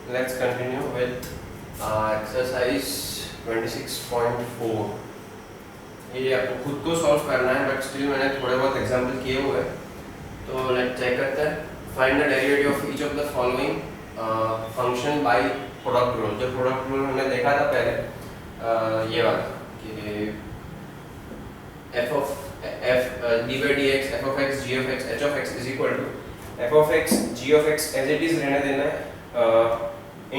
let's continue with exercise 26.4. ये आपको खुद को सॉल्व करना है, बट स्टिल मैंने थोड़े बहुत एग्जांपल किए हुए हैं, तो लेट्स चेक करते हैं. Find the derivative of each of the following function by product rule. जो प्रोडक्ट रूल हमने देखा था पहले, ये वाला कि f of f d by dx f of x g of x h of x is equal to f of x g of x as it is रहने देना है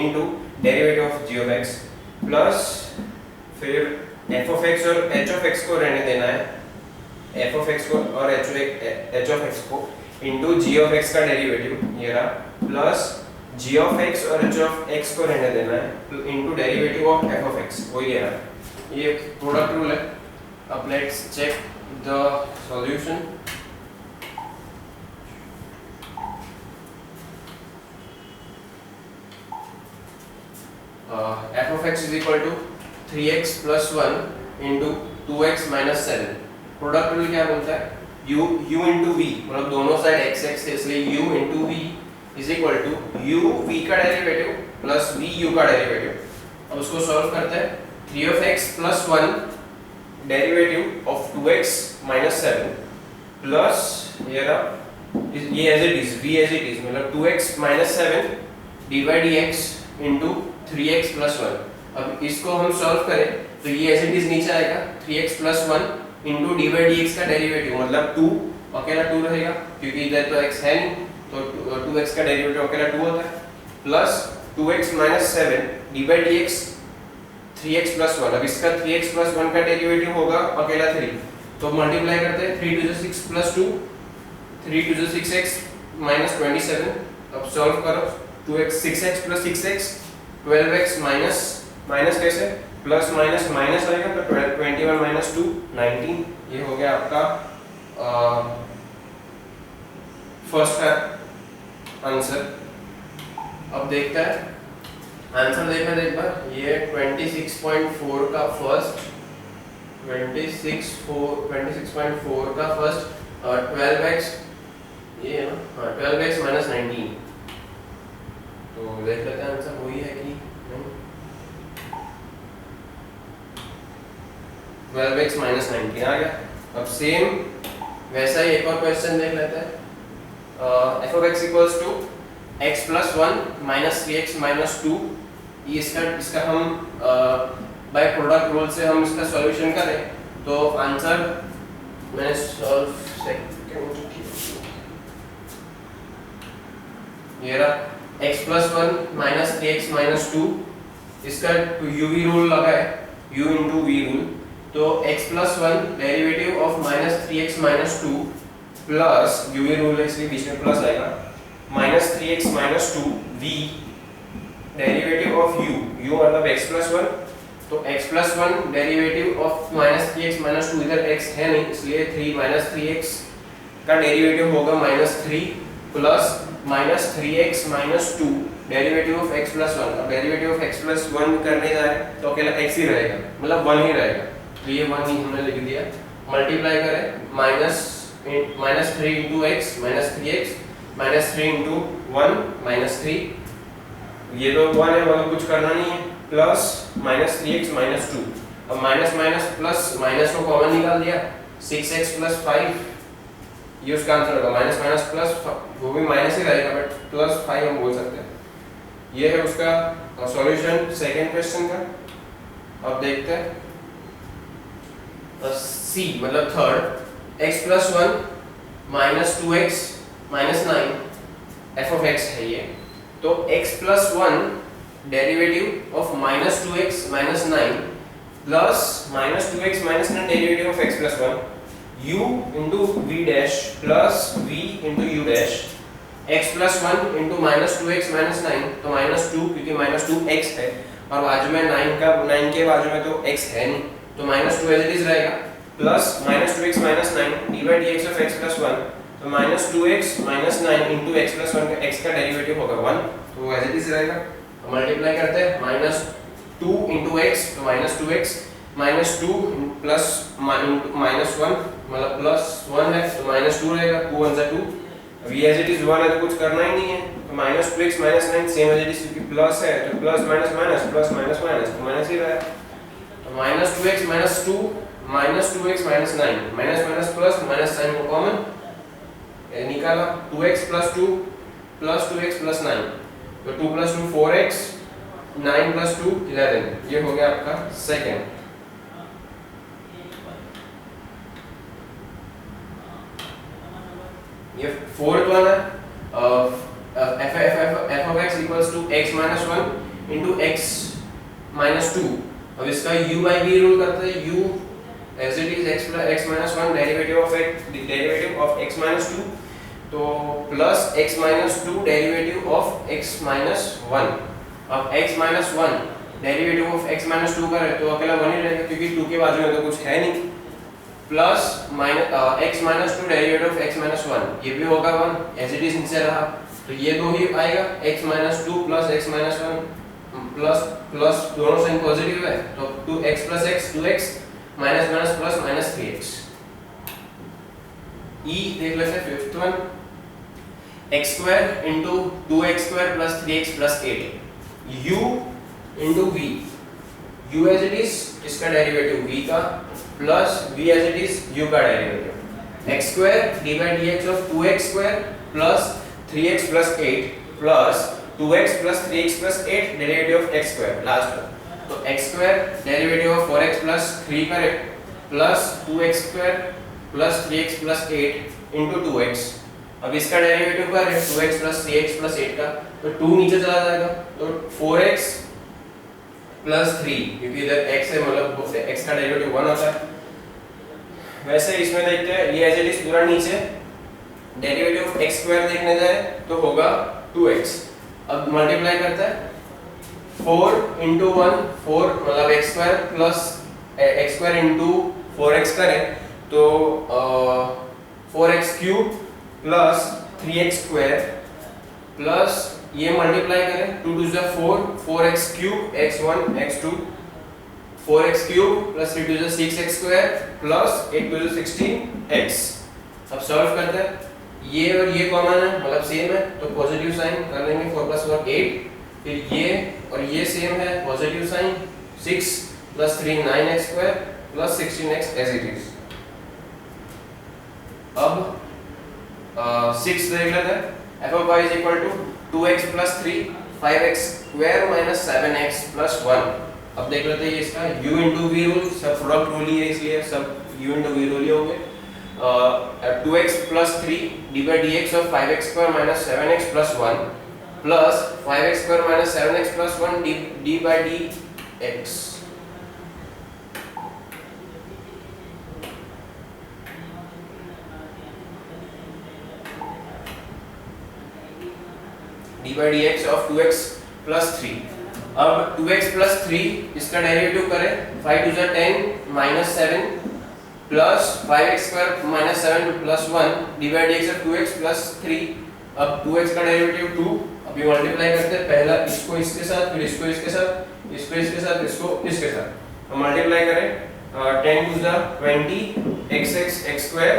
into derivative of g of x plus फिर f of x और h of x को रहने देना है f of x को और h of x को into g of x का डेरिवेटिव ये रहा, प्लस g of x और h of x को रहने देना है into derivative of f of x, वही है. ये प्रोडक्ट रूल है. अब let's check the solution. f of x is equal to 3x plus 1 into 2x minus 7. Product rule क्या बोलता है? u into v, मतलब दोनों साइड x x है, इसलिए u into v is equal to u v का derivative plus v u का derivative. अब उसको सॉल्व करते हैं. 3 of x plus 1 derivative of 2x minus 7 plus ये as it is v as it is, मतलब 2x minus 7 d by dx into 3x plus 1. अब इसको हम सॉल्व करें तो ये as it is नीचे आएगा, 3x plus 1 into d by dx का डेरिवेटिव मतलब 2, अकेला 2 रहेगा क्योंकि इधर तो x है नहीं, तो 2x का डेरिवेटिव अकेला 2 होता है, plus 2x minus 7 d by dx 3x plus 1. अब इसका 3x plus 1 का डेरिवेटिव होगा अकेला 3, तो मल्टीप्लाई करते हैं. 3 to the 6 plus 2, 3 to the 6x minus 27. अब सॉल्व करो. 2x 6x plus 6x 12x minus कैसे प्लस माइनस माइनस आएगा, तो 21 minus 2 19. ये हो गया आपका फर्स्ट आंसर. अब देखते हैं आंसर. देखा था एक बार, ये 26.4 का फर्स्ट 26.4 का फर्स्ट 12x, ये ना, हाँ 12x minus 19. तो देख लेते हैं आंसर वही है कि नहीं. 12x minus 19 आ गया. अब सेम वैसा ही एक और क्वेश्चन देख लेते हैं. f of x equals to x plus 1 minus 3x minus 2. इसका हम बाय प्रोडक्ट रूल से हम इसका सॉल्यूशन करें तो आंसर मैंने सॉल्व ये रहा, x plus 1 minus 3x minus 2. इसका uv रूल लगा है, u into v रूल, तो x plus 1 derivative of minus 3x minus 2 plus uv rule है इसलिए बीच में प्लस आएगा, minus 3x minus 2 v derivative of u मतलब x plus 1, तो x plus 1 derivative of minus 3x minus 2, इधर x है नहीं इसलिए 3 minus 3x का डेरिवेटिव होगा minus 3 plus minus 3x minus 2 derivative of x plus 1. अब डेरिवेटिव ऑफ x plus 1 करने जाए तो अकेला x ही रहेगा, मतलब 1 ही रहेगा, तो ये 1 ही हमने लिख दिया. मल्टीप्लाई करें minus 3 into x minus 3x minus 3 into 1 minus 3, ये तो 1 है मतलब कुछ करना नहीं है, प्लस minus 3x minus 2. अब माइनस माइनस प्लस माइनस को कॉमन निकाल दिया, 6x plus 5, ये उसका आंसर होगा. माइनस माइनस प्लस, वो भी माइनस ही रहेगा बट प्लस 5 हम बोल सकते हैं. ये है उसका सॉल्यूशन सेकंड क्वेश्चन का. अब देखते हैं सी मतलब third, x plus 1 minus 2x minus 9 f of x है ये, तो x plus 1 derivative of minus 2x minus 9 plus minus 2x minus 9 derivative of x plus 1 u into v dash plus v into u dash, x plus 1 into minus 2x minus 9, तो minus 2 क्योंकि minus 2x है और बाजू में 9 के बाजू में तो x है नहीं, तो minus 2 as it is रहेगा, plus minus 2x minus 9 d by dx of x plus 1, तो minus 2x minus 9 into x plus 1 का x का डेरिवेटिव होगा 1, तो as it is रहेगा. मल्टीप्लाई करते हैं minus 2 into x, तो minus 2x minus 2 plus minus 1 मतलब प्लस 1 है, तो minus 2 रहेगा, 2 1 2 अभी एज इट इज 1 है तो कुछ करना ही नहीं है, तो minus 2x minus 9 same as it is, क्योंकि प्लस है तो plus minus minus plus minus minus तो माइनस ही रहा है, तो minus 2x minus 2 minus 2x minus 9 minus minus plus minus sign को कॉमन निकाला, 2x plus 2 plus 2x plus 9 तो 2 प्लस 2 4x 9 प्लस 2 11, ये हो गया आपका सेकेंड। ये फोर्थ वन है, f of x equals to x minus 1 into x minus 2। अब इसका u by v रूल करते हैं, u as it is x minus 1 derivative of x minus 2 तो plus x minus 2 derivative of x minus 1। अब x minus 1 derivative of x minus 2 करें तो अकेला 1 ही रहेगा, क्योंकि 2 के बाजू में तो कुछ है नहीं, plus x minus 2 derivative of x minus 1 ये भी होगा 1 एज इट इज नीचे रहा, तो ये दो ही आएगा, x minus 2 plus x minus 1 plus plus दोनों साइन पॉजिटिव है तो 2x plus x 2x minus minus plus minus 3x। e देख लेते हैं fifth one, x square into 2x square plus 3x plus 8 u into v, u as it is इसका derivative v का plus v as it is u का derivative x square d by dx of 2x square plus 3x plus 8 plus 2x plus 3x plus 8 derivative of x square last में, तो x square derivative of 4x plus 3 करें plus 2x square plus 3x plus 8 into 2x। अब इसका derivative करें 2x plus 3x plus 8 का, तो 2 नीचे चला जाएगा तो 4x प्लस 3, क्योंकि इधर x है मतलब x का डेरिवेटिव 1 होता है। वैसे इसमें देखते हैं ये एज इट इज पूरा नीचे डेरिवेटिव ऑफ x स्क्वायर देखने जाए तो होगा 2x। अब मल्टीप्लाई करता है 4 इंटू 1 4 मतलब x square plus x square into 4x करें तो 4x cube plus 3x square plus ये मल्टीप्लाई करें 2 2 जा 4 4x cube x1 x2 4x cube plus 3 2 जा 6x स्क्वायर प्लस 8 2 जा 16x। अब सॉल्व करते हैं, ये और ये कॉमन है मतलब सेम है तो पॉजिटिव साइन कर लेंगे 4 प्लस 4 8, फिर ये और ये सेम है positive sign 6 plus 3 9x square plus 16x as it is. अब 6 देख लेते हैं, f of y is equal to 2x plus 3 5x square minus 7x plus 1। अब देख लेते हैं इसका u into v रूल, सब प्रोडक्ट रूल ही है इसलिए सब u into v रूल ही होंगे। 2x plus 3 d by dx of 5x square minus 7x plus 1 plus 5x square minus 7x plus 1 d by dx। d by dx of 2x plus 3। अब 2x plus 3 इसका derivative करें 5 2 10 minus 7 plus 5x square minus 7 plus 1 d by dx of 2x plus 3। अब 2x का derivative 2, अभी multiply करते हैं पहला इसको इसके साथ फिर इसको इसके साथ इसको इसके साथ इसको इसके साथ, तो मल्टीप्लाई करें 10 2 20 x x square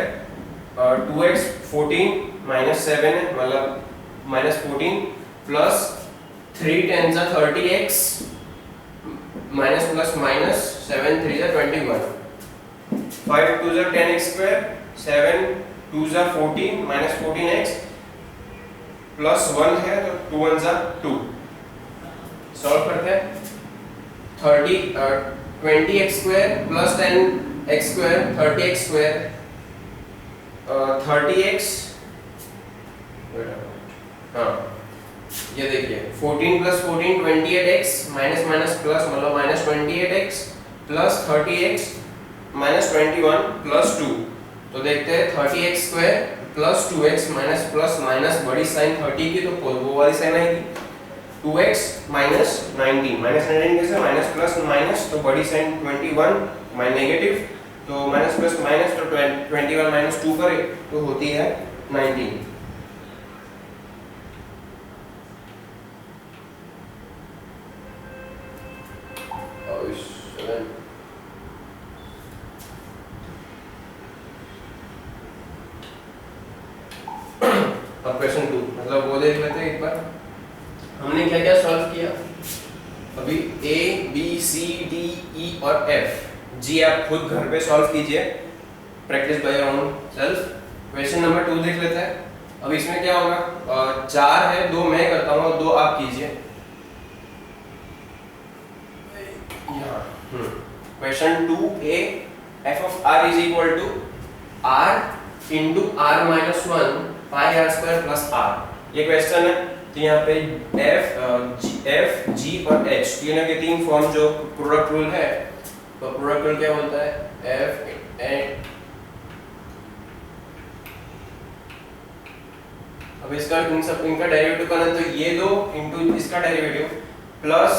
2x 14 minus 7 है मतलब minus 14 plus 3 10 जा 30x minus plus minus 7 3 जा 21 5 2 जा 10x square 7 2 जा 14 minus 14x plus 1 है तो 2 1 जा 2। सॉल्व करते हैं 20x square plus 10x square 30x square 30x हाँ ये देखिए 14 plus 14 28x minus minus plus मतलब minus 28x plus 30x minus 21 plus 2। तो देखते हैं 30x square plus 2x minus plus minus बड़ी साइन 30 की तो वो वाली साइन आएगी 2x minus 19 minus 19 कैसे minus plus minus तो बड़ी साइन 21 माइनस नेगेटिव तो minus plus minus तो 21 minus 2 करें तो होती है 19। किया। अभी A B C D E और एफ जी आप खुद घर पे सॉल्व कीजिए, practice by your own self. Question number 2 देख लेते हैं। अब इसमें क्या होगा, 4 है, 2 मैं करता हूँ और 2 आप कीजिए। Question 2a f of r is equal to r into r minus 1 pi r square plus r। ये क्वेश्चन है। तो यहाँ पे f g और h तीनों के तीन फॉर्म जो प्रोडक्ट रूल है, तो प्रोडक्ट रूल क्या बोलता है, f and अब इसका इनका डेरिवेटिव करना है, तो ये दो इनटू इसका डेरिवेटिव प्लस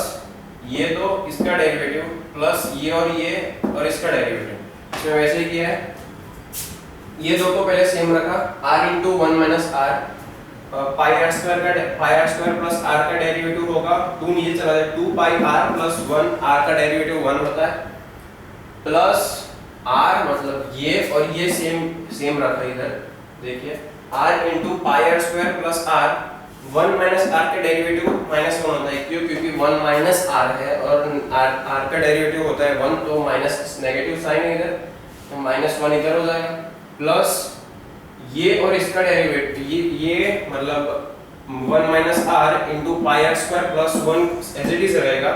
ये दो इसका डेरिवेटिव प्लस ये और इसका डेरिवेटिव। इसमें वैसे ही किया है, ये दो को पहले सेम रखा, r into 1 minus r, pi r square plus r का डेरिवेटिव होगा 2 नीचे चला जाए 2 पाई r प्लस 1, r का डेरिवेटिव 1 होता है, प्लस r मतलब ये और ये सेम रखा इधर, देखिए r into pi r square plus r, 1 minus r का डेरिवेटिव माइनस 1 होता है, क्यों, क्योंकि 1 माइनस r है और r का डेरिवेटिव होता है 1, तो माइनस नेगेटिव साइन है इधर, तो माइनस 1 इधर हो जाएगा, प्लस ये और इसका डेरिवेटिव ये मतलब 1 minus r into pi r square plus 1 as it is रहेगा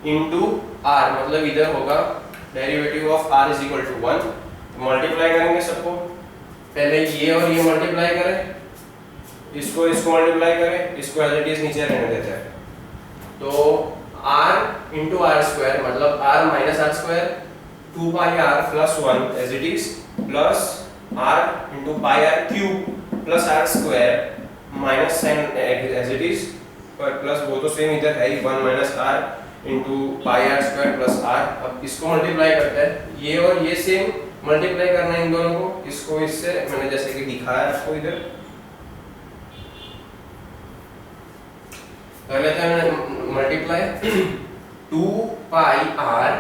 इंटू r, मतलब इधर होगा derivative of r is equal to 1। Multiply करेंगे सबको, पहले ये और ये मल्टीप्लाई करें, इसको मल्टीप्लाई करें, इसको एज इट इज नीचे रहने देते हैं, तो r इंटू आर स्क्वायर मतलब r minus r square 2 pi r plus 1 as it is, plus r into pi r cube plus r square minus sign as it is, पर plus वो तो same इधर है ही, 1 minus r into pi r square plus r। अब इसको multiply करते हैं, ये और ये सेम मल्टीप्लाई करना है इन दोनों को, इसको इससे मैंने जैसे कि दिखाया आपको इधर कर लेते हैं मल्टीप्लाई 2 पाई r,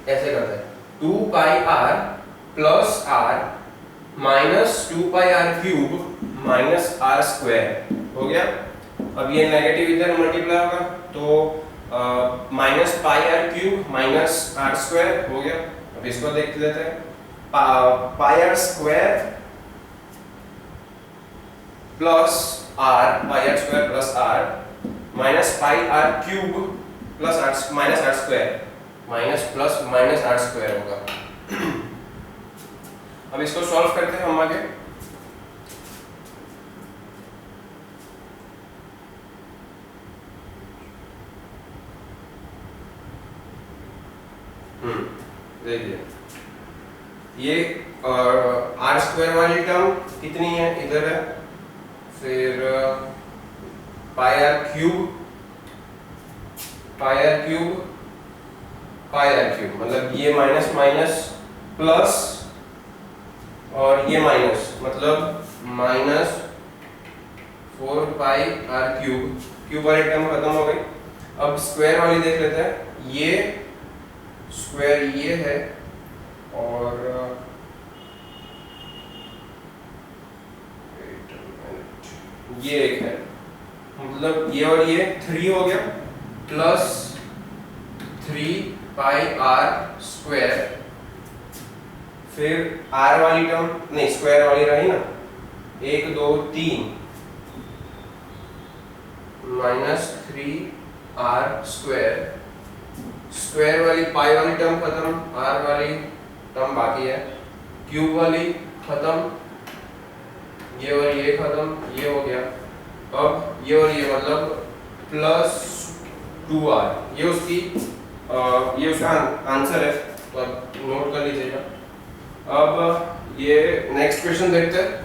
ऐसे करते हैं 2 pi r plus r minus 2 pi r cube minus r square हो गया। अब ये नेगेटिव इधर मल्टीप्लाई होगा, तो minus pi r cube minus r square हो गया। अब इसको देख लेते हैं, पाई r स्क्वायर प्लस r, पाई r square plus r minus pi r cube plus r minus r square, minus plus minus r square होगा। अब इसको सॉल्व करते हैं हम आगे। देखिए ये r स्क्वायर वाली टर्म कितनी है, इधर है, फिर पाई r क्यूब मतलब ये माइनस माइनस प्लस और ये माइनस मतलब माइनस 4 पाई r क्यूब वाली टर्म खत्म हो गई। अब स्क्वायर वाली देख लेते हैं, ये स्क्वायर ये है और ये एक है, मतलब ये और ये 3 हो गया, प्लस 3 पाई r स्क्वायर, फिर r वाली टर्म नहीं स्क्वायर वाली रही ना, 1 2 3 माइनस 3 r स्क्वायर, स्क्वायर वाली पाई वाली टर्म खत्म, r वाली टर्म बाकी है, क्यूब वाली खत्म, ये और ये खत्म, ये हो गया। अब ये और ये मतलब प्लस 2r, ये उसका आंसर है, तो आप नोट कर लीजिएगा। अब ये नेक्स्ट क्वेश्चन देखते हैं।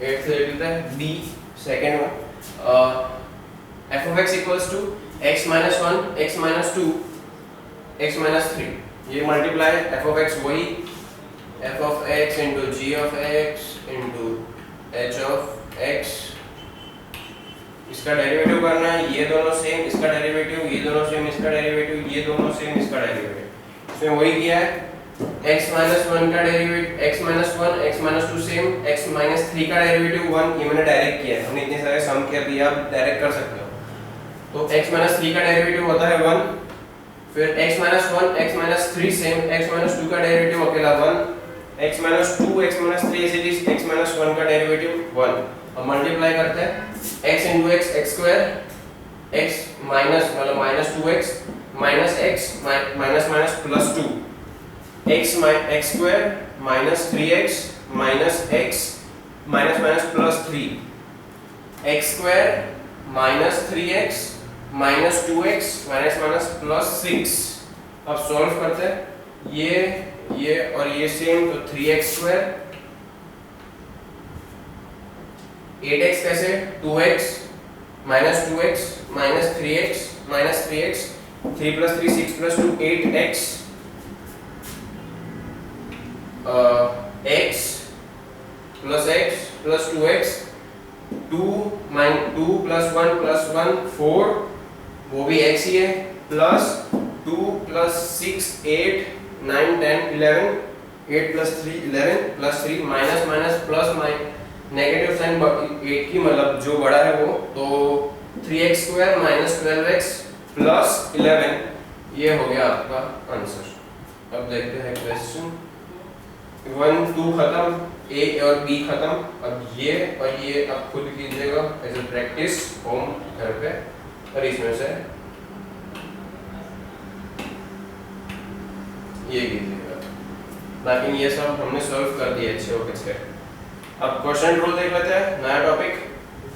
एट से लेते हैं D, second one, f of x equals to x minus 1, x minus 2, x minus 3, ये मल्टीप्लाई f of x वही f of x into g of x into h of x, इसका derivative करना है, ये दोनों सेम, इसका derivative, ये दोनों सेम, इसका डेरिवेटिव, ये दोनों सेम, इसका डेरिवेटिव, उसमें वही किया है, x माइनस 1 का derivative x minus 1 x minus 2 same, x minus 3 का डेरिवेटिव 1, ये मैंने डायरेक्ट किया है। हमने इतने सारे सम किया, अभी आप डायरेक्ट कर सकते हो। तो x माइनस 3 का डेरिवेटिव होता है 1, फिर x minus 1 x minus 3 same, x minus 2 का डेरिवेटिव अकेला 1, x minus 2 x minus 3 is it x minus 1 का डेरिवेटिव 1। अब मल्टीप्लाई करते हैं, x into x x square, x minus मतलब minus 2x minus x minus minus plus 2, x square minus 3x minus x minus minus plus 3, x square minus 3x minus 2x minus minus plus 6। अब solve करते हैं, ये और ये same, तो 3x square, 8x कैसे, 2x minus 2x minus 3x minus 3x, 3 plus 3 6 plus 2 8x, x plus 2x, 2 plus 1 4, वो भी x ही है, plus 2 plus 6 8 9 10 11, 8 plus 3 11 plus 3 minus minus plus negative sign 8 की मतलब जो बड़ा है वो, तो 3x square minus 12x plus 11, ये हो गया आपका आंसर। अब देखते हैं क्वेश्चन 1 2 खत्म, a और b खत्म। अब ये और ये आप खुद कीजिएगा एज ए प्रैक्टिस होम घर पे, और इसमें से ये कीजिएगा, बाकी ये सब हमने सॉल्व कर दिए अच्छे होके से। अब क्वेश्चन रूल देख लेते हैं, नया topic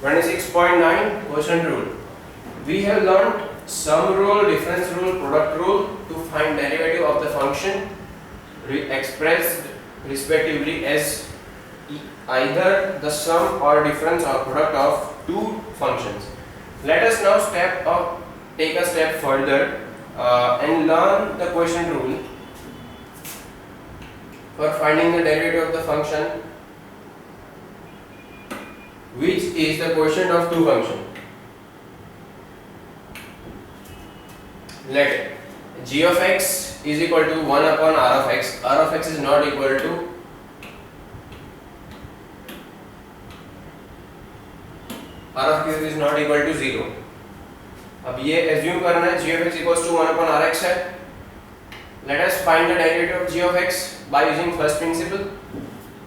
26.9 question rule. We have learned some rule, difference rule, product rule to find derivative of the function expressed respectively as either the sum or difference or product of two functions. Let us now take a step further and learn the quotient rule for finding the derivative of the function which is the quotient of two functions. Let g of x is equal to 1 upon r of x. R of x is not equal to is not equal to 0. अब ये assume करना है g of x equals to 1 upon rx है. Let us find the derivative of g of x by using first principle.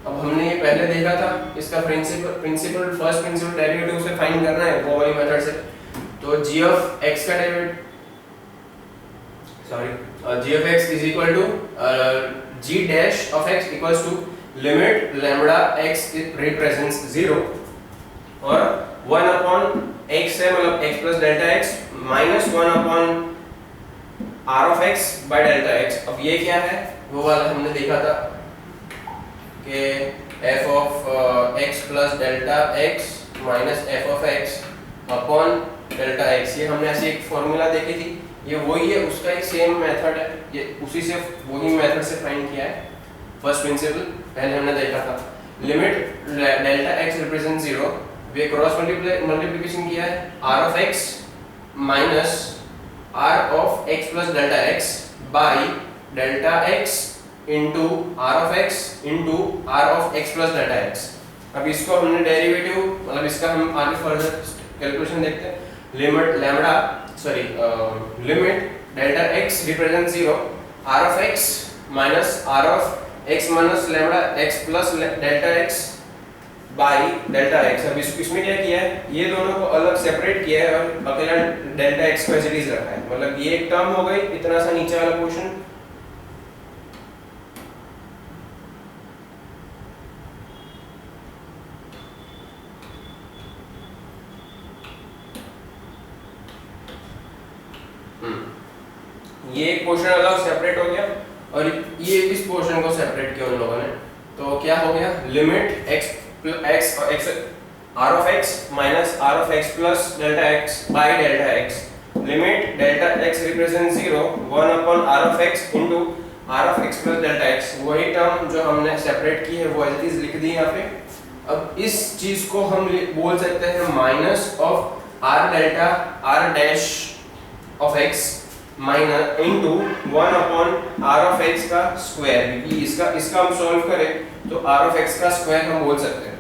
अब हमने ये पहले देखा था, इसका प्रिंसिपल फर्स्ट प्रिंसिपल डेरिवेटिव से फाइंड करना है वो वाली मेथड से। तो g of x का derivative g of x is equal to g dash of x equals to limit lambda x represents 0 और 1 upon x है मतलब x plus delta x minus 1 upon r of x by delta x। अब ये क्या है, वो वाला हमने देखा था कि f of x plus delta x minus f of x upon delta x, ये हमने ऐसी एक फॉर्मूला देखी थी, ये वही है, उसका ही सेम मेथड है, ये उसी से वही मेथड से फाइंड किया है। फर्स्ट प्रिंसिपल पहले हमने देखा था, लिमिट डेल्टा x रिप्रेजेंट 0, वे क्रॉस मल्टीप्लिकेशन किया है r of x minus r of x plus delta x by delta x into r of x into r of x plus delta x। अब इसको हमने derivative मतलब इसका हम आगे further calculation देखते हैं। Limit delta x represent 0, r of x minus r of x minus lambda x plus delta x by delta x। अब इसमें क्या किया है, ये दोनों को अलग सेपरेट किया है और अकेला डेल्टा x को एज इट इज रखा है, मतलब ये एक टर्म हो गई, इतना सा नीचे वाला पोर्शन। ये एक पोर्शन अलग सेपरेट हो गया और ये इस पोर्शन को सेपरेट किया उन लोगों ने, तो क्या हो गया, limit x r of x minus r of x plus delta x by delta x, limit delta x represent 0 1 upon r of x into r of x plus delta x। वही term जो हमने separate की है वो as it is लिख दी यहाँ पे। अब इस चीज को हम बोल सकते हैं minus of r delta r dash of x minus into 1 upon R of X का स्क्वायर, क्योंकि इसका हम सॉल्व करें तो आर ऑफ एक्स का स्क्वायर हम बोल सकते हैं,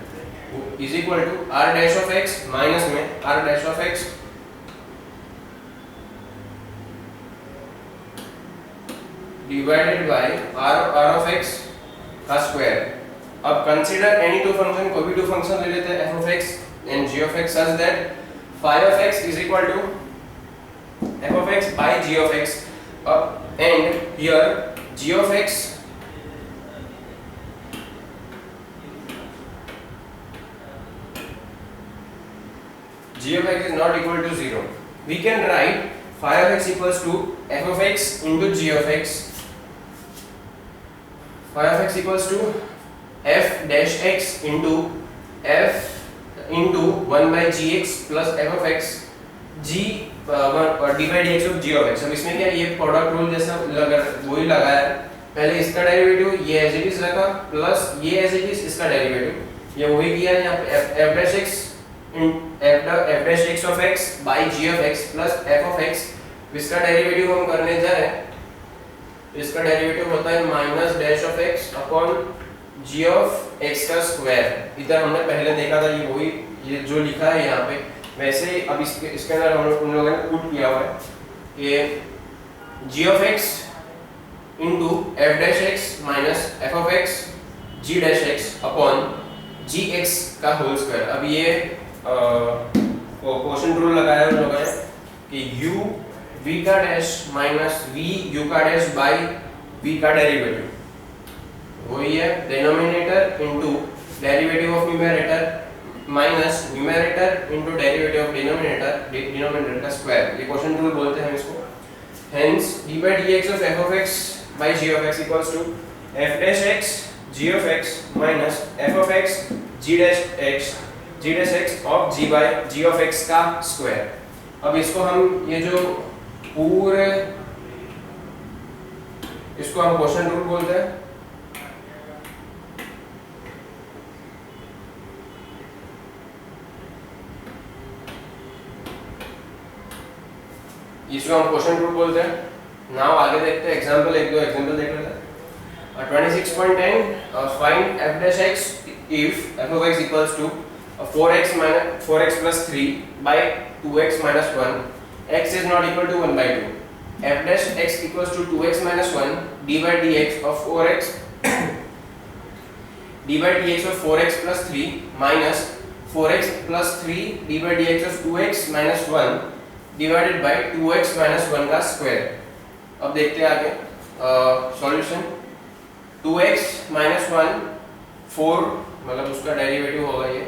is equal to R dash of X minus में R dash of X divided by R of X का स्क्वायर। अब कंसीडर एनी टू फंक्शन, कोई भी टू फंक्शन ले लेते हैं f of x and g of x such that phi of x is equal to f of x by g of x, and here g of x is not equal to 0. We can write phi of x equals to f of x into g of x. Phi of x equals to f dash x into f into 1 by gx plus f of x g d by dx of g of x। अब इसमें क्या ये product rule जैसा वही लगाया है, पहले इसका डेरिवेटिव ये एज इट इज रखा प्लस ये एज इट इज इसका डेरिवेटिव, ये वही किया है यहाँ पे f dash x of x by g of x plus f of x, इसका डेरिवेटिव हम करने जा रहे हैं, इसका डेरिवेटिव होता है minus dash of x upon g of x का स्क्वायर। इधर हमने पहले देखा था ये वही, ये जो लिखा है यहाँ पे वैसे ही अब इसके अंदर हम उन लोगों ने पुट किया हुआ है कि g of x into f dash x minus f of x g dash x upon g x का होल स्क्वायर। अब ये क्वोशंट रूल लगाया उन लोगों ने कि u v का डैश माइनस v u का डैश बाय v का डेरिवेटिव वही है denominator into derivative of numerator minus numerator into derivative of denominator का स्क्वायर, ये क्वोशंट रूल बोलते हैं इसको। Hence d by dx of f of x by g of x equals to f dash x g of x minus f of x g dash x of g by g of x का square. अब इसको हम ये जो पूरे इसको हम quotient rule बोलते हैं, इसको हम क्वेश्चन रूल बोलते हैं। नाउ आगे देखते हैं एग्जांपल, एक दो एग्जांपल देख लेते हैं। 26.10 find f dash x if f of x equals to 4x plus 3 by 2x minus 1, x is not equal to 1 by 2, f dash x equals to 2x minus 1 d by dx of 4x d by dx of 4x plus 3 minus 4x plus 3 d by dx of 2x minus 1 divided by 2x minus 1 का square. अब देखते हैं आगे solution. 2x minus 1 4 मतलब उसका derivative होगा ये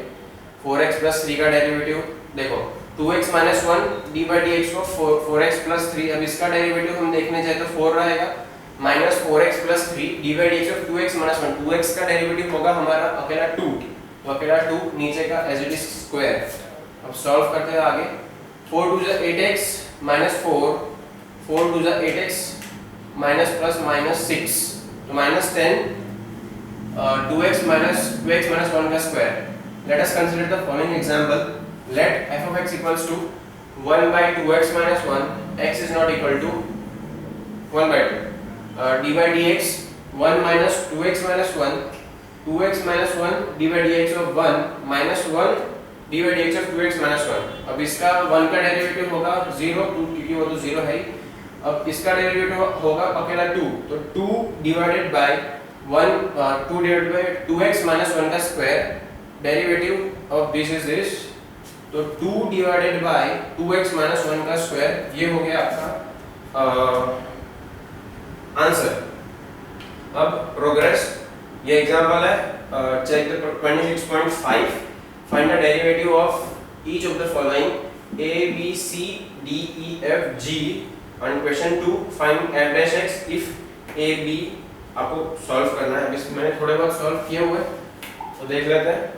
4x plus 3 का डेरिवेटिव, देखो 2x minus 1 d by dx को 4x plus 3, अब इसका डेरिवेटिव हम देखने जाए तो 4 रहेगा minus 4x plus 3 d by dx of 2x minus 1, 2x का डेरिवेटिव होगा हमारा अकेला 2, तो अकेला 2 नीचे का एज इट इज स्क्वायर। अब सॉल्व करते हैं आगे। 4 to the 8x minus 4 to the 8x minus plus minus 6, तो minus 10 2x minus 1 का square। Let us consider the following example. Let f of x equals to 1 by 2x minus 1, x is not equal to 1 by 2, d by dx 1 minus 2x minus 1, 2x minus 1 d by dx of 1 minus 1 d by dx of 2x minus 1। अब इसका 1 का derivative होगा 0, 2 क्योंकि वो तो 0 है ही। अब इसका डेरिवेटिव होगा अकेला 2, तो 2 divided by 2 divided by 2x minus 1 का square, derivative of this is this, तो 2 डिवाइडेड बाय 2x minus 1 का स्क्वायर, ये हो गया आपका आंसर। अब प्रोग्रेस, ये एग्जांपल है, check the 26.5 find the derivative of each of the following a b c d e f g, and question 2 find f dash x if a b, आपको solve करना है। इसमें मैंने थोड़े बहुत सॉल्व किए हुए तो देख लेते हैं।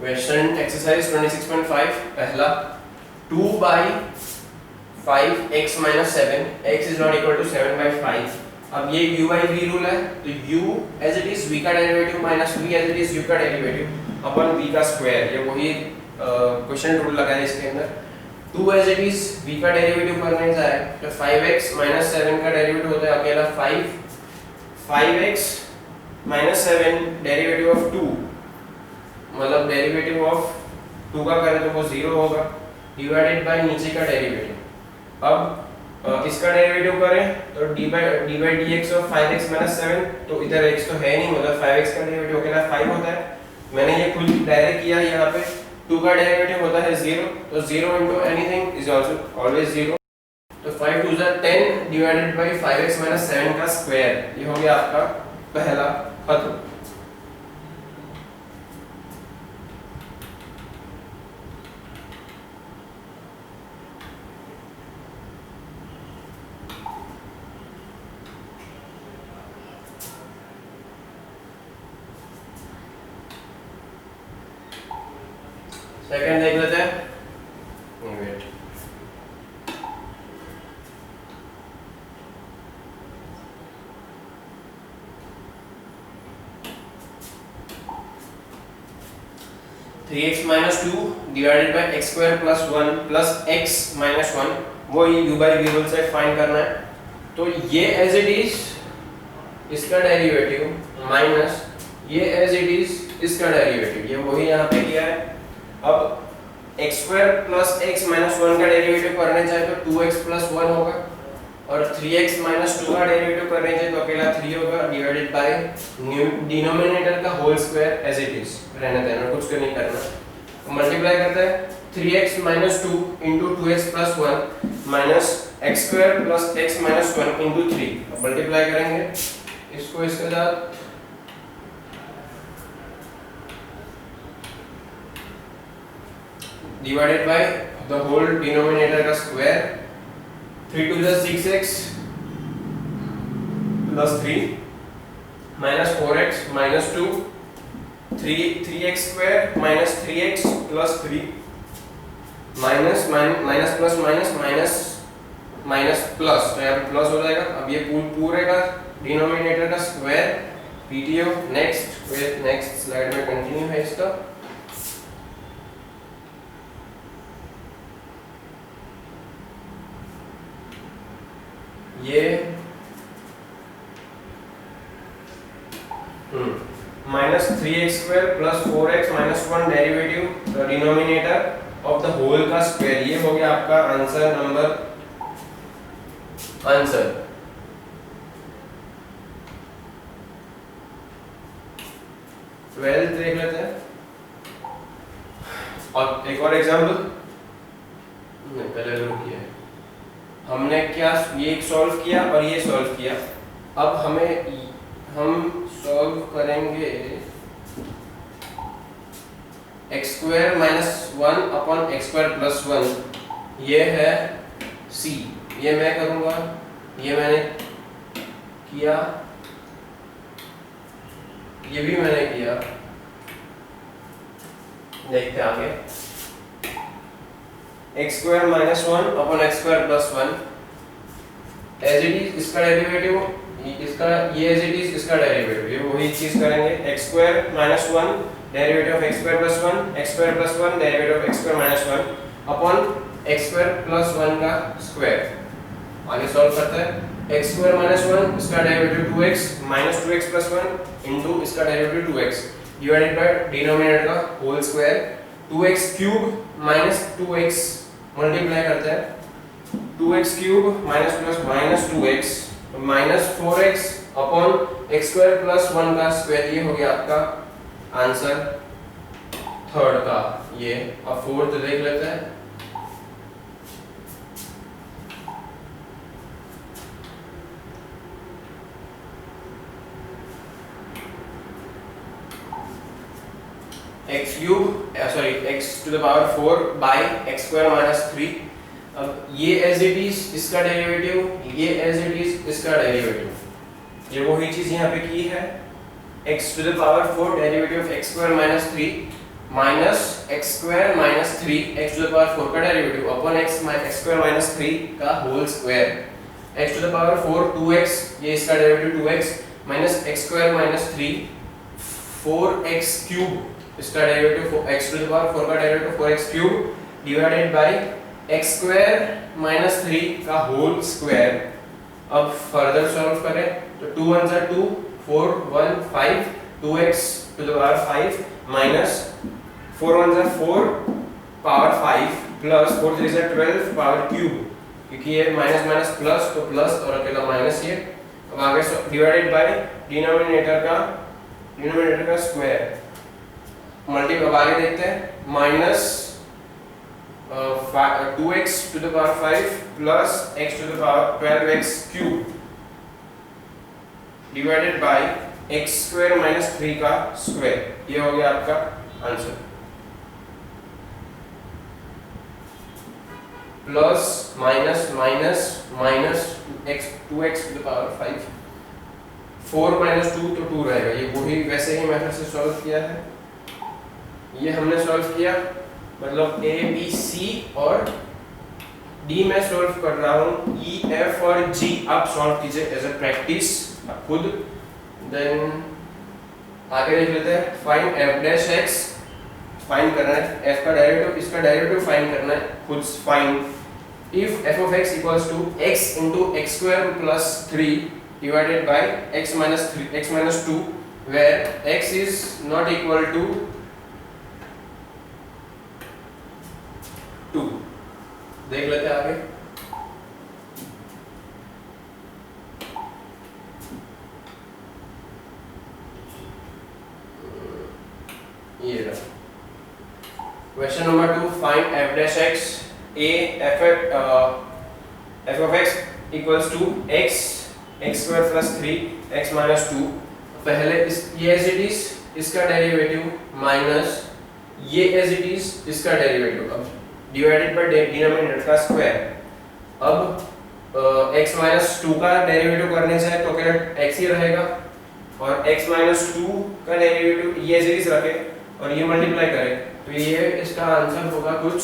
क्वेश्चन एक्सरसाइज 26.5 पहला 2 by 5x minus 7, x is not equal to 7 by 5. अब ये u by v रूल है, तो u as it is v का derivative minus v as it is u का डेरिवेटिव अपन v का स्क्वायर, ये वही क्वेश्चन रूल लगा है इसके अंदर। 2 as it is v का डेरिवेटिव करने जाए तो 5x minus 7 का डेरिवेटिव होता है अकेला 5x minus 7 डेरिवेटिव ऑफ 2, मतलब डेरिवेटिव ऑफ 2 का करें तो वो 0 होगा डिवाइडेड बाय नीचे का डेरिवेटिव। अब इसका डेरिवेटिव करें तो d by dx of 5x minus 7, तो इधर x तो है नहीं, मतलब 5x का डेरिवेटिव अकेला 5 होता है। मैंने ये खुद डायरेक्ट किया, यहाँ पे 2 का डेरिवेटिव होता है 0, तो 0 into anything is also always 0, तो 5 2 are 10 divided by 5x minus 7 का स्क्वायर, ये हो गया आपका पहला खत्म। सेकंड देख लेते हैं। Wait, three x minus two divided by x square plus 1 प्लस एक्स माइनस 1, वो u बाई v रूल से फाइंड करना है। तो ये एज इट इज इसका डेरिवेटिव माइनस ये एज इट इज इसका डेरिवेटिव, ये वही यहाँ पे किया है। अब x square plus x minus 1 का डेरिवेटिव करने चाहे तो 2x प्लस 1 होगा, और 3x माइनस 2 का डेरिवेटिव करने चाहे तो अकेला 3 होगा डिवाइडेड बाय डिनोमिनेटर का whole square as it is रहने देना, कुछ तो नहीं करना। तो मल्टीप्लाई करते हैं 3x minus 2 into 2x plus 1 minus x square plus x minus 1 into 3, अब मल्टीप्लाई करेंगे इसको इसके साथ, divided by the whole denominator का square, 3 to the 6x plus 3 minus 4x minus 2, 3x square minus 3x plus 3 minus plus minus minus plus, तो यहाँ पे plus हो जाएगा। अब ये पूरे का डिनोमिनेटर का स्क्वायर पीटीओ। नेक्स्ट स्लाइड में कंटिन्यू है इसका। ये minus 3x square plus 4x minus 1 derivative denominator of the whole का स्क्वायर, ये हो गया आपका आंसर नंबर 12 देख लेते हैं। और एक और एग्जांपल, पहले रुकिए, हमने क्या ये सॉल्व किया और ये सॉल्व किया। अब हम सॉल्व करेंगे x square minus 1 upon x square plus 1, ये है c, ये मैं करूंगा, ये मैंने किया, ये भी मैंने किया। देखते आगे, x square minus 1 upon x square plus 1 as it is इसका डेरिवेटिव, इसका ये एज इट इज इसका डेरिवेटिव, ये वही चीज करेंगे। X square minus 1 derivative of x square plus 1, x square plus 1 derivative of x square minus 1 upon x square plus 1 का square. आगे सॉल्व करते हैं। एक्स स्क्वायर माइनस 1 इसका derivative 2x minus 2x plus 1 into इसका derivative 2x divided by denominator का whole square, 2x cube minus 2x multiply करते हैं, 2x cube minus plus minus 2x minus 4x upon x square plus 1 का square, ये हो गया आपका answer third का। ये अब फोर्थ देख लेते हैं। X cube sorry x to the power 4 by x square minus 3। अब ये एज इट इज इसका डेरिवेटिव, ये एज इट इज इसका डेरिवेटिव, ये वही चीज यहाँ पे की है। x to the power 4 derivative of x square minus 3 minus x square minus 3 x to the power 4 का derivative upon x square minus 3 का whole square, x to the power 4 2x, ये इसका derivative 2x minus x square minus 3 4x cube, इसका derivative X to the power 4 का derivative 4x cube divided by X square minus 3 का whole square. अब further solve करें तो 2 1 जा 2 4 1 5 2x to the power 5 minus 4 1 जा 4 पावर 5 प्लस 4 3 जा 12 power cube, क्योंकि ये माइनस माइनस प्लस तो प्लस और अकेला माइनस ये। अब आगे डिवाइडेड बाय डिनोमिनेटर का स्क्वायर मल्टीप्लाई। अब आगे देखते हैं minus 2x to the power 5 प्लस x to the power 12x cube divided by x square minus 3 का स्क्वायर। ये हो गया आपका answer. Plus minus minus minus x 2x to the power 5 4 minus 2 तो 2 रहेगा। ये वही वैसे ही मेथड से सॉल्व किया है, ये हमने सॉल्व किया, मतलब A B C और D में सॉल्व कर रहा हूँ, E F और G आप सॉल्व कीजिए एज अ प्रैक्टिस खुद। देन आगे देख लेते हैं, find f dash x, find करना है f का डेरिवेटिव, इसका डेरिवेटिव फाइंड करना है खुद। Find if f of x equals to x into x square plus 3 divided by x minus 2 where x is not equal to 2। देख लेते हैं आगे। ये रहा question number 2, find f dash x। a f of x equals to x square plus 3 x minus 2। पहले ये as it is इसका derivative minus ये एज इट इज इसका डेरिवेटिव, अब डिवाइडेड बाय डिनोमिनेटर का स्क्वायर। अब x माइनस 2 का derivative करने से तो क्या x ही रहेगा, और x माइनस 2 का डेरिवेटिव ये एज इट इज रखे और ये मल्टीप्लाई करें तो ये इसका आंसर होगा कुछ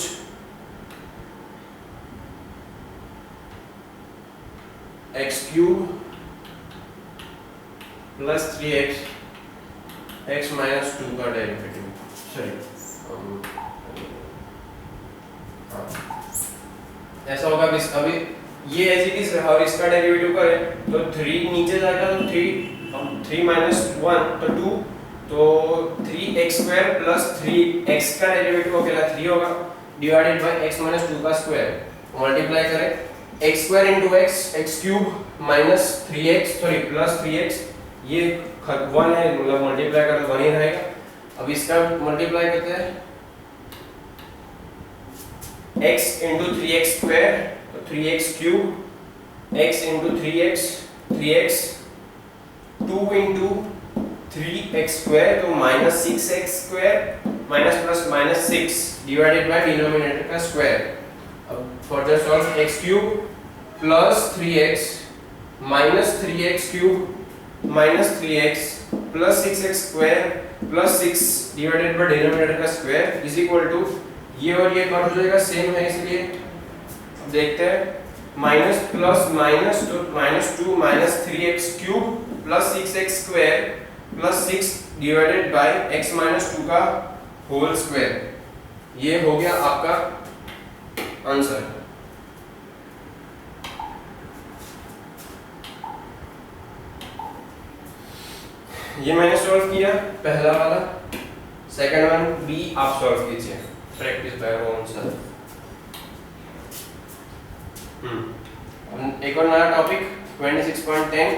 x cube plus 3x x minus 2 का डेरिवेटिव, सॉरी ऐसा होगा। अभी ये एज इट इज रहा और इसका डेरिवेटिव करें तो 3 नीचे जाएगा तो 3 माइनस 1 तो 2, तो 3x स्क्वायर प्लस 3x का डेरिवेटिव अकेला 3 होगा डिवाइडेड बाय x माइनस 2 का स्क्वायर। मल्टीप्लाई करें x square into x cube minus 3x sorry plus 3x, ये 1 है मतलब मल्टीप्लाई करें 1 ही रहेगा। अब इसका मल्टीप्लाई करते हैं x into 3x square तो 3x cube x into 3x 2 into 3x square तो minus 6x square minus plus minus 6 divided by denominator का square। अब further solve x cube plus 3x minus 3x cube minus 3x plus 6x square plus 6 divided by denominator का square is equal to ये और ये cut हो जाएगा, same है इसलिए। अब देखते हैं माइनस प्लस माइनस तो minus 2 minus 3x cube plus 6x square plus 6 divided by x minus 2 का होल स्क्वायर। ये हो गया आपका आंसर। ये मैंने सॉल्व किया पहला वाला, सेकंड वन बी आप सॉल्व कीजिए practice by your own self. एक और नया topic 26.10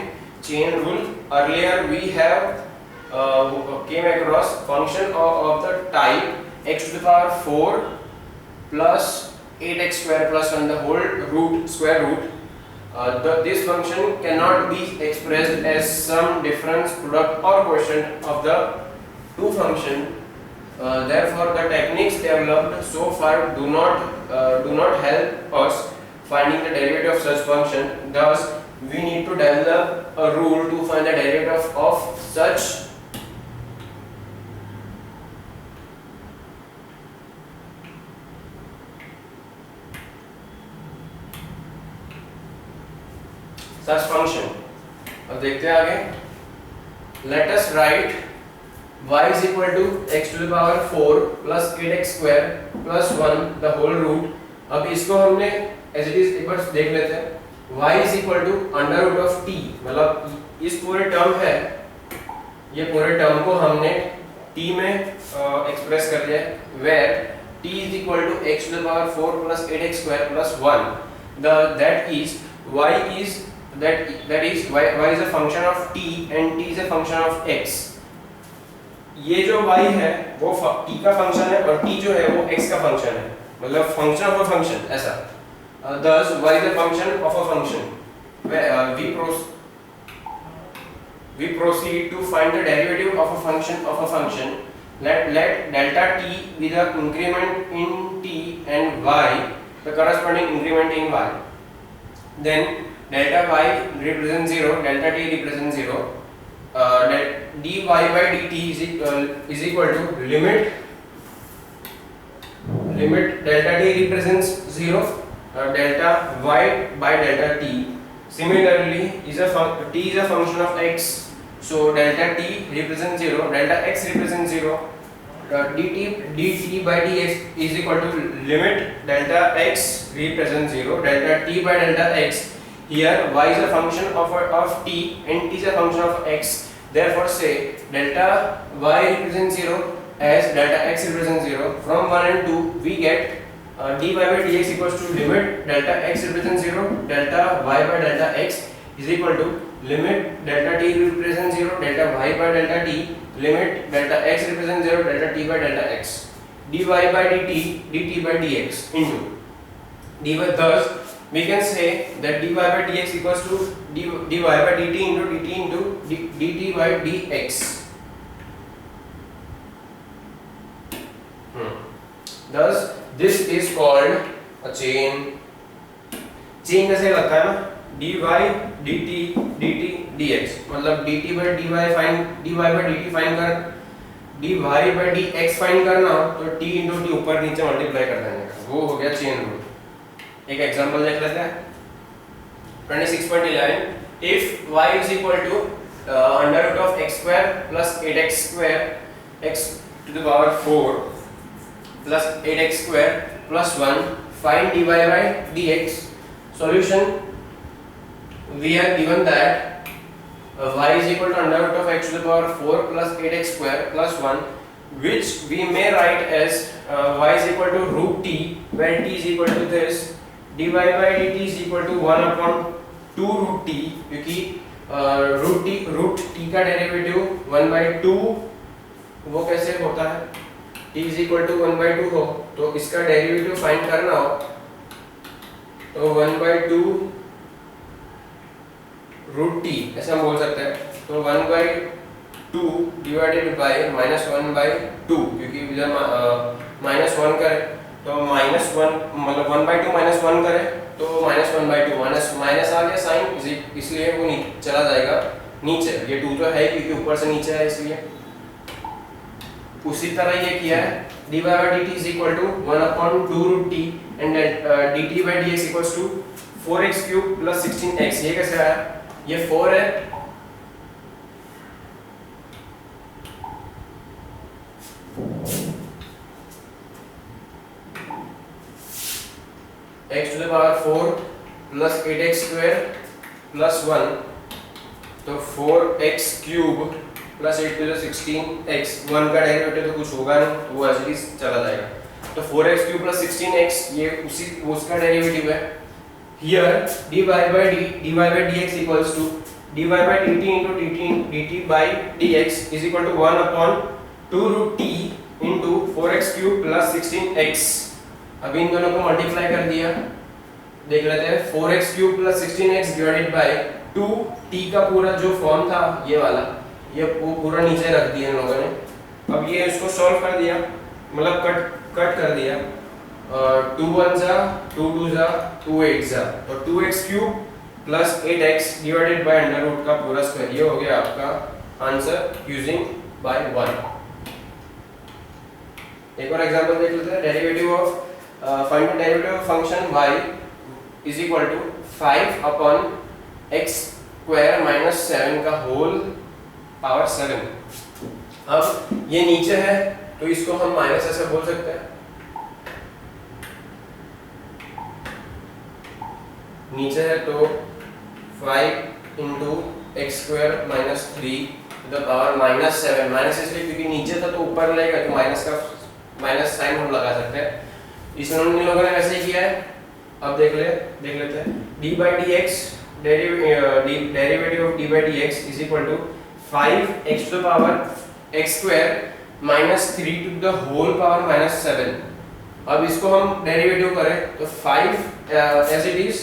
chain rule. Earlier we have came across function of the type x to the power 4 plus 8x square plus 1 the whole root square root. This function cannot be expressed as some difference product or quotient of the two function. Therefore, the techniques developed so far do not help us finding the derivative of such function. Thus, we need to develop a rule to find the derivative of such such function. अब देखते हैं आगे. Let us write y is equal to x to the power 4 plus 8x square plus 1 the whole root. अब इसको हमने as it is एक बार देख लेते हैं. y is equal to under root of t, मतलब इस पूरे टर्म है, ये पूरे टर्म को हमने t में एक्सप्रेस कर लिया, where t is equal to x to the power 4 plus 8x square plus 1. That is y is a function of t and t is a function of x. ये जो y है वो t का function है और t जो है वो x का फंक्शन है, मतलब फंक्शन ऑफ अ फंक्शन ऐसा. Thus y is a function of a function. We proceed to find the derivative of a function. Let delta t be the increment in t and y the corresponding increment in y. Then delta y represents 0, delta t represents 0. Dy by dt is equal to limit delta t represents 0, delta y by delta t. Similarly, t is a function of x. So delta t represents 0, delta x represents 0. dt by dx is equal to limit delta x represents 0, delta t by delta x. Here y is a function of t and t is a function of x. Therefore say delta y represents 0 as delta x represents 0. From 1 and 2 we get dy by dx equals to limit delta x represents 0, delta y by delta x is equal to limit delta t represents 0, delta y by delta t, limit delta x represents 0, delta t by delta x, dy by dt by dx into dy. Thus we can say that dy by dx equals to dy by dt into dt by dx. Thus this is called a chain. Chain कैसे लगता है ना, dy dt dt dx, मतलब dt by dy by dt find कर, dy by dx find करना तो t into t ऊपर नीचे मल्टीप्लाई कर देने का, वो हो गया चेन रूल. एक एग्जांपल देख लेते हैं. 26.11. If y is equal to under root of x square plus 8x square x to the power 4 plus 8x square plus 1, find dy by dx. Solution. We are given that y is equal to under root of x to the power 4 plus 8x square plus 1, which we may write as y is equal to root t, where t is equal to this, dy by dt is equal to 1 upon 2 root t, क्योंकि root t का derivative 1 by 2 वो कैसे होता है, t is equal to 1 by 2 हो तो इसका derivative find करना हो तो 1 by 2 root t ऐसे हम बोल सकते हैं. तो 1 by 2 divided by -1 by 2, क्योंकि इधर -1 करें तो -1 मतलब 1 by 2 -1 करें तो -1 by 2 माइनस आ गया साइन, इसलिए वो चला जाएगा नीचे. ये 2 तो है क्योंकि ऊपर से नीचे है इसलिए. उसी तरह ये किया है, dy by dt is equal to 1 upon 2 root t and dt by dx equals to 4x cube plus 16x. ये कैसे आया, ये 4 है x to the power 4 plus 8x square plus 1, तो 4x cube plus 8 to the 16x, 1 का derivative तो कुछ होगा नहीं तो वो ऐसे ही चला जाएगा. तो 4x cube plus 16x ये उसका डेरिवेटिव है. Here dy by dx equals to dy by dt into dt by dx is equal to 1 upon 2 root t into 4x cube plus 16x. अभी इन दोनों को मल्टीप्लाई कर दिया, देख लेते हैं. 4x cube plus 16x divided by 2t का पूरा जो फॉर्म था ये वाला, ये वो पूरा नीचे रख दिया इन लोगों ने. अब ये इसको सॉल्व कर दिया, मतलब कट कर दिया. 2 1 जा 2 2 जा 2 8 जा, तो 2x cube plus 8x divided by under root का पूरा स्क्वायर. ये हो गया आपका आंसर यूजिंग बाय 1. एक और एग्जांपल देख लेते हैं. Derivative of find the derivative of function y is equal to 5 upon x square minus 7 का होल पावर 7। अब ये नीचे है तो इसको हम माइनस ऐसे बोल सकते हैं, नीचे है तो 5 into x square minus 3 to the power minus 7। Minus इसलिए क्योंकि नीचे था तो ऊपर लगेगा तो माइनस का माइनस साइन हम लगा सकते हैं। इसमें उन लोगों ने वैसे ही किया है। अब देख लेते हैं D by D x derivative of D by D x is equal to 5x to the power x square minus 3 to the whole power minus 7। अब इसको हम डेरिवेटिव करें तो 5 एज इट इज,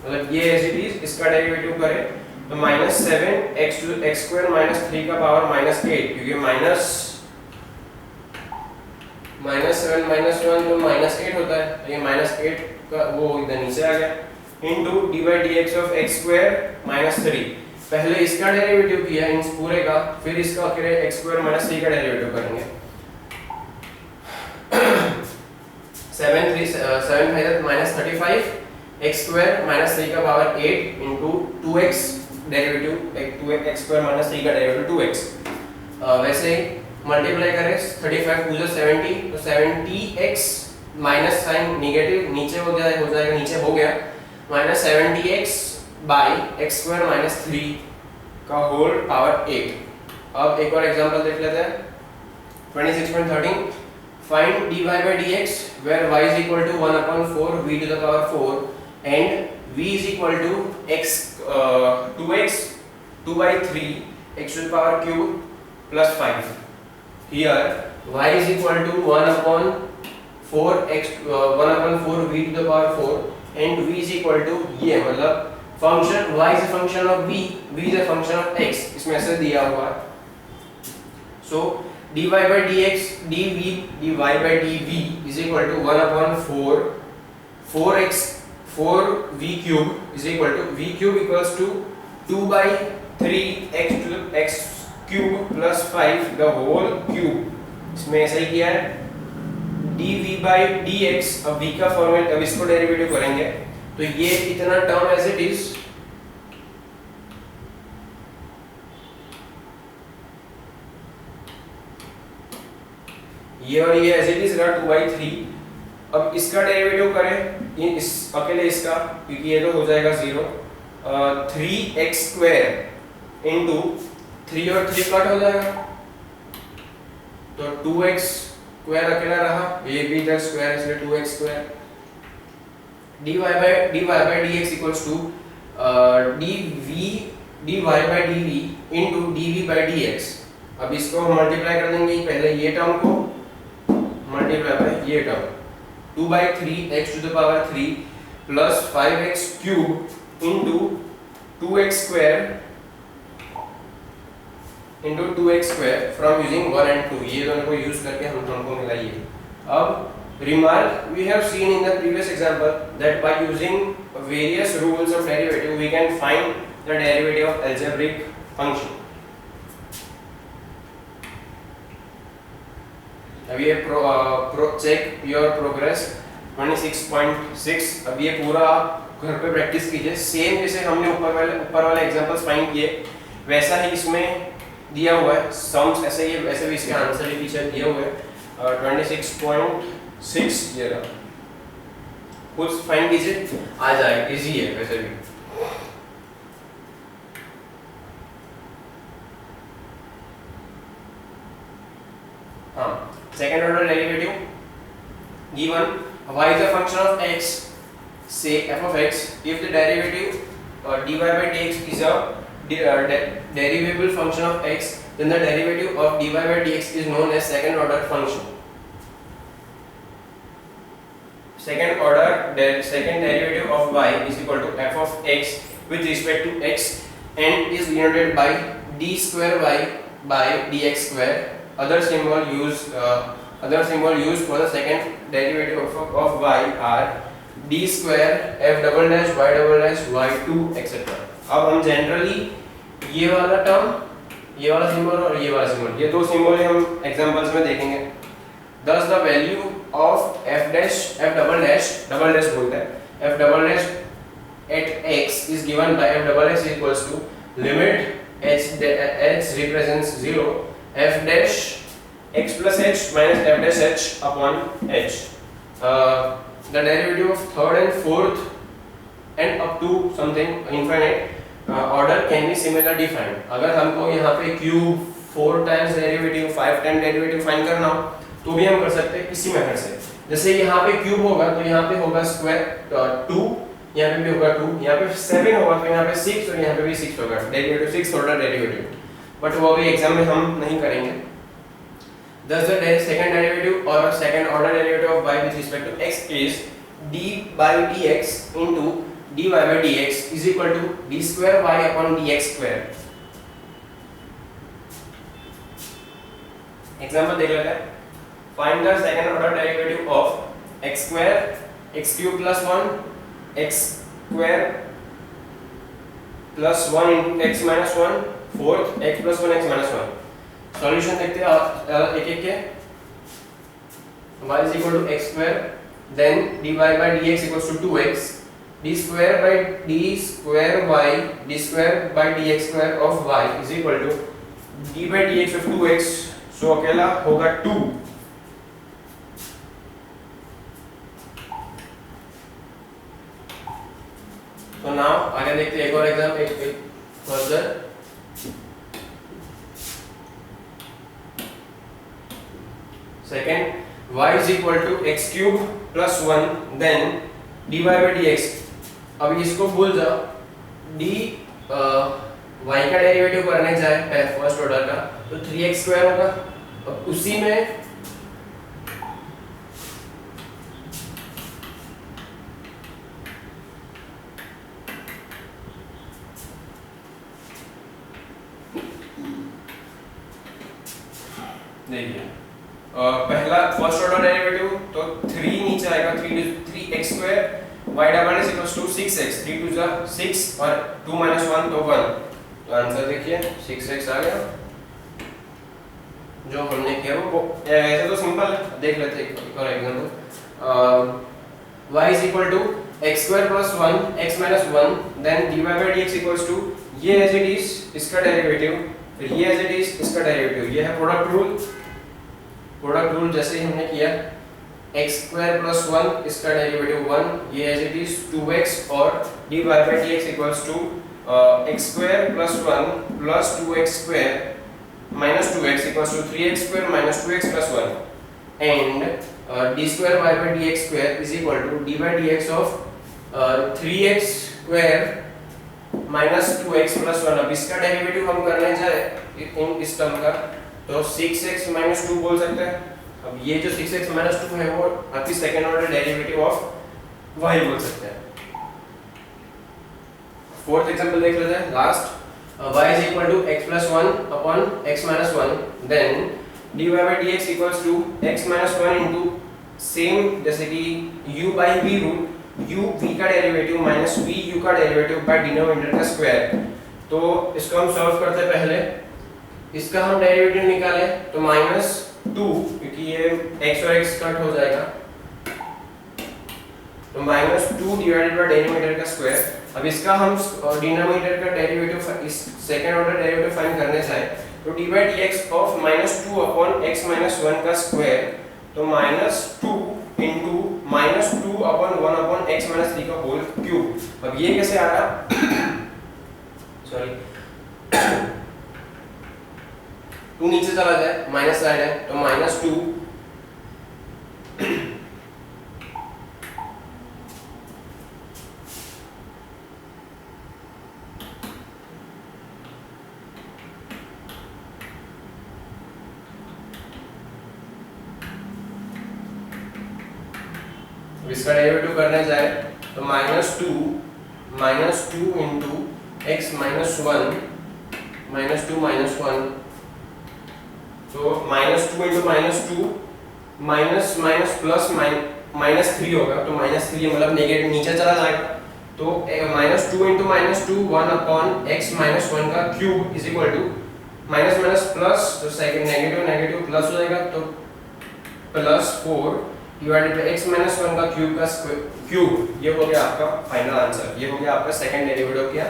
मतलब ये एज इट इज, इसका derivative करें तो minus 7x to x square minus 3 का पावर माइनस 8, क्योंकि माइनस 7 माइनस 1 तो माइनस 8 होता है, तो ये माइनस 8 का वो इधर नीचे आ गया, into D by D x of x square minus 3। पहले इसका डेरिवेटिव किया इन पूरे का, फिर इसका अकेले x स्क्वायर माइनस 3 का डेरिवेटिव करेंगे। 7 5 माइनस 35 x स्क्वायर माइनस 3 का power 8 into 2x derivative 2x square minus 3 का डेरिवेटिव 2x। वैसे ही मल्टीप्लाई करें 35 पूजा 70 तो 70x माइनस साइन नेगेटिव नीचे हो जाएगा नीचे हो गया minus 70x by x square minus 3 का होल पावर 8। अब एक और एग्जांपल देख लेते हैं 26.13 find dy by dx where y is equal to 1/4 v to the power 4 and v is equal to x 2x 2/3 x to the power cube plus 5। Here y is equal to 1/4 x 1/4 v to the power 4 and v is equal to ये मतलब function y is a function of v is a function of x, इसमें ऐसे दिया हुआ है। So dy by dx dy by dv is equal to 1/4 4x 4v cube is equal to v cube equals to 2/3 x to the x cube plus 5 the whole cube। इसमें ऐसा ही किया है dv by dx। अब v का formula, अब इसको derivative करेंगे तो ये इतना टर्म एज इट इज ये और ये एज इट इज रहा 2/3। अब इसका डेरिवेटिव करें इस अकेले इसका, क्योंकि ये तो हो जाएगा 0 3x स्क्वायर इनटू 3 और 3 कट हो जाएगा तो 2x स्क्वायर अकेला रहा, ये भी इधर स्क्वायर इसलिए 2x square. dy by dx equals to dy by dv into dv by dx। अब इसको मल्टीप्लाई कर देंगे, पहले ये टर्म को मल्टीप्लाई बाय ये term 2/3 x to the power 3 plus 5x cube into 2x square into 2x square from using 1 and 2। ये दोनों को यूज करके हमको मिला ये। अब remark we have seen in the previous example that by using various rules of derivative we can find the derivative of algebraic function। अब ये check your progress 26.6। अब ये पूरा घर पे प्रैक्टिस कीजिए, सेम जैसे हमने ऊपर वाले एग्जांपल्स फाइंड किए वैसा ही इसमें दिया हुआ है सम्स, ऐसे ही वैसे भी इसके आंसर ही पीछे दिए हुए हैं। 26.6 ये रहा, खुद फाइंड कीजिए आ जाएगा, इजी है वैसे भी। हाँ, second order derivative given y is a function of x, say f of x, if the derivative dy by dx is a derivable function of x, then the derivative of dy by dx is known as second order function। second derivative of y is equal to f of x with respect to x and is denoted by d square y by dx square। Other symbol used for the second derivative of y are d square f double dash y double dash y2 etc। अब हम generally ये वाला term, ये वाला symbol और ये वाला symbol, ये दो सिंबल हम एग्जांपल्स में देखेंगे। Thus the value of f double dash बोलते हैं f double dash at x is given by f double x equals to limit h represents 0 f dash x plus h minus f dash h upon h. The derivative of third and fourth and up to something infinite order can be similarly defined. अगर हमको यहाँ पे cube 4 times derivative 5 time derivative find करना हो तो भी हम कर सकते हैं इसी मेथड से. जैसे यहाँ पे क्यूब होगा तो यहाँ पे होगा स्क्वायर 2, यहाँ पे भी होगा 2, यहाँ पे 7 होगा तो यहाँ पे 6 और यहाँ पे भी 6 होगा. डेरिवेटिव 6 ऑर्डर डेरिवेटिव, बट वो अभी एग्जाम में हम नहीं करेंगे. Thus the second derivative or second order derivative of y with respect to x is d by dx into dy by dx is equal to d square y upon dx square. Example देख लेते हैं. Find the second order derivative of x square x cube plus 1 x square plus 1 into x minus 1 fourth x plus 1 x minus 1. Solution देखते हैं एक एक के. y is equal to x square, then dy by dx equals to 2x, d square by d square y d square by dx square of y is equal to d by dx of 2x. सो अकेला होगा 2. तो now आगे देखते हैं एक और example एक further. Second, y is equal to x cube plus 1 then dy by dx. अब इसको भूल जाओ. d y का डेरिवेटिव करने जाए फर्स्ट ऑर्डर का तो 3x स्क्वायर होगा. अब उसी में देखिए पहला फर्स्ट ऑर्डर डेरिवेटिव तो 3 नीचे आएगा 3x square y double is equals to 6x 3 2 जा 6 और 2 1 तो 1. तो आंसर देखिए 6x आ गया. जो हमने किया वो ऐसे तो सिंपल है. देख लेते हैं एक और example. y is equal to x square plus 1 x minus 1 then dy by dx equals to ये एज इट इज इसका डेरिवेटिव फिर ये एज इट इज इसका डेरिवेटिव. ये है प्रोडक्ट रूल. प्रोडक्ट रूल जैसे ही हमने किया x स्क्वायर प्लस 1 इसका डेरिवेटिव 1 ये एज इट इज 2x और dy by dx equals to x square plus 1 plus 2x square minus 2x equals to 3x square minus 2x plus 1 and d square y by dx square is equal to d by dx of 3x square minus 2x plus 1. अब इसका derivative हम करने जाए इस term का तो 6x minus 2 बोल सकते हैं. अब ये जो 6x minus 2 है वो आपकी second order derivative of y बोल सकते हैं. फोर्थ एग्जांपल देख लेते हैं last. y is equal to x plus 1 upon x minus 1 then dy by dx equals to x minus 1 into same जैसे कि u by v rule u v का derivative minus v u का derivative bye denominator का square. तो इसको हम solve करते हैं. पहले इसका हम डेरिवेटिव निकाले तो माइनस 2 क्योंकि ये x और x कट हो जाएगा तो माइनस 2 डिवाइडेड बाय डिनोमिनेटर का स्क्वायर. अब इसका हम डिनोमिनेटर का डेरिवेटिव इस सेकंड ऑर्डर डेरिवेटिव फाइंड करने जाए तो dy by dx of -2 upon x - 1 का स्क्वायर तो -2 into -2 अपॉन 1 अपॉन x - 3 का होल क्यूब. अब ये कैसे आ रहा सॉरी 2 नीचे चला जाए माइनस साइड है तो -2 इसका डेरिवेटिव करने जाए तो -2 into x - 1 -2 - 1 तो -2 into -2 माइनस माइनस प्लस -3 होगा तो -3 मतलब नेगेटिव नीचे चला जाएगा तो -2 into -2 1 upon x - 1 का cube is equal to minus plus तो सेकंड नेगेटिव प्लस हो जाएगा तो +4 डिवाइडेड बाय x माइनस 1 का क्यूब क्यूब, ये हो गया आपका फाइनल आंसर, ये हो गया आपका सेकंड डेरिवेटिव क्या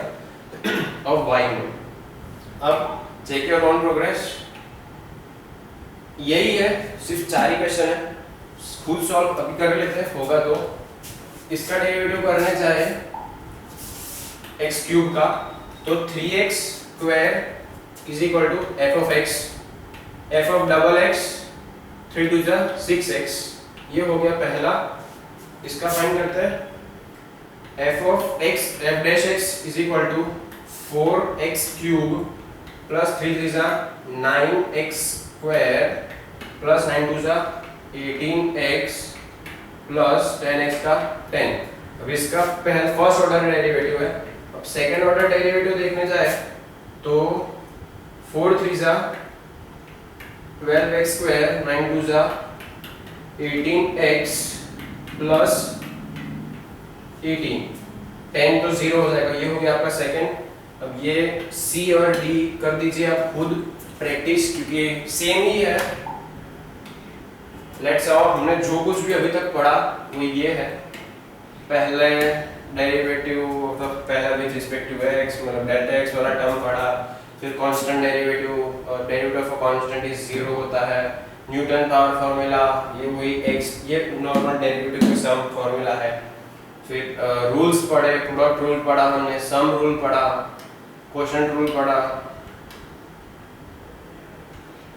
ऑफ y में। अब चेक योर ओन प्रोग्रेस, यही है, सिर्फ 4 ही क्वेश्चन है, खुद सॉल्व अभी कर लेते हैं, होगा तो इसका डेरिवेटिव करने चाहे x क्यूब का तो 3x square is equal to f of x, f of double x 3 to 6x, ये हो गया पहला। इसका फाइंड करते हैं f of x f dash x is equal to 4x cube plus 3 3 9x square plus 9 2 18x plus 10x का 10। अब इसका पहला फर्स्ट ऑर्डर डेरिवेटिव है। अब सेकंड ऑर्डर डेरिवेटिव देखने जाए तो 4 3 12x स्क्वायर 9 2 18x प्लस 18 10 तो 0 हो जाएगा, ये हो गया आपका सेकंड। अब ये C और D कर दीजिए आप खुद प्रैक्टिस, क्योंकि सेम ही है। लेट्स आओ, हमने जो कुछ भी अभी तक पढ़ा वो ये है, पहले डेरिवेटिव मतलब पहला विद रिस्पेक्ट टू x मतलब डेल्टा x वाला टर्म पढ़ा, फिर constant derivative, derivative of a constant is 0 होता है, न्यूटन पावर फार्मूला, ये वही x, ये नॉर्मल डेरिवेटिव का सम फार्मूला है। फिर रूल्स पढ़े, प्रोडक्ट रूल पढ़ा हमने, सम रूल पढ़ा, क्वोशंट रूल पढ़ा,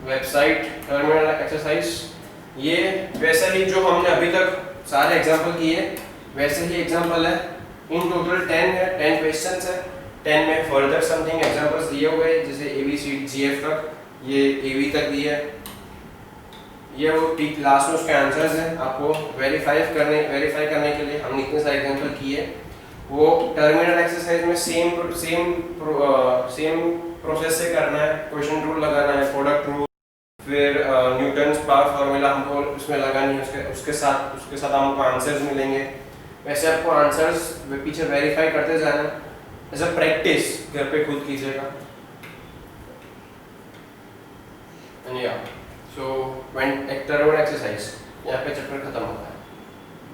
वेबसाइट टर्मिनल एक्सरसाइज, ये वैसे ही जो हमने अभी तक सारे एग्जांपल किए वैसे ही एग्जांपल है। इन टोटल 10 है, 10 क्वेश्चंस है, 10 में फर्दर समथिंग एग्जांपल्स दिए हुए हैं, जैसे ABC GF तक, ये AB तक दिए है, ये वो लास्ट में उसके आंसर्स हैं। आपको वेरीफाई करने के लिए हमने इतने सारे एग्जांपल किए, वो टर्मिनल एक्सरसाइज में सेम प्रोसेस से करना है, क्वेश्चन रूल लगाना है, प्रोडक्ट रूल, फिर न्यूटन्स पावर फार्मूला हमको उसमें लगानी है, उसके साथ हमको आंसर्स मिलेंगे। वैसे आपको आंसर्स पीछे वेरीफाई करते जाना, एज अ प्रैक्टिस घर पे खुद कीजिएगा। सो व्हेन टर्मिनल एक्सरसाइज यहाँ पे चैप्टर खत्म होता है।